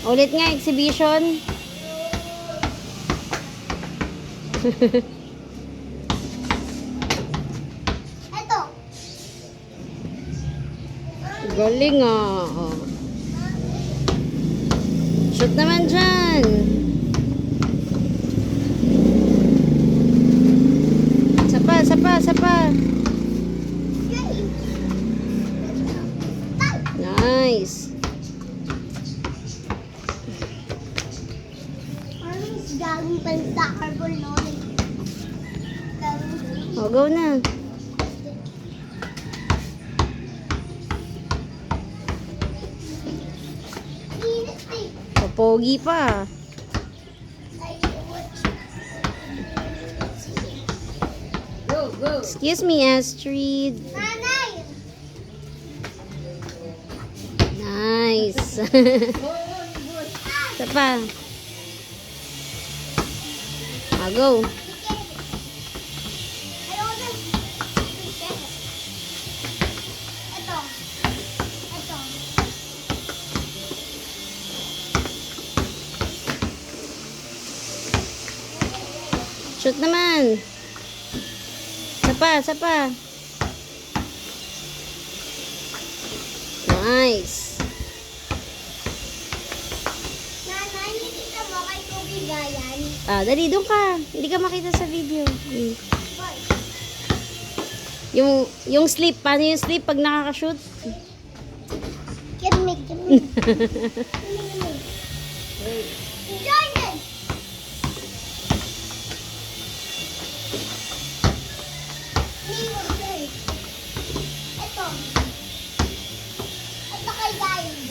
Ulit nga, exhibition. Ito. Galing ah. Oh. Shoot naman dyan. Sapa, sapa, sapa. Nice. Galing pa sa carbon noon. O, go na. Popogi pa. Go, go. Excuse me, Astrid. Nanay! Nice. Isa pa. Go. Ito. Ito. Shoot naman. Isa pa. Nice. Nanay, nakita mo kay Kobe Gayan? Dali, doon ka. Hindi ka makita sa video. Boy. Yung sleep. Paano yung sleep pag nakaka-shoot? Kidmig. Jordan! Ito. Ito kay Gayan.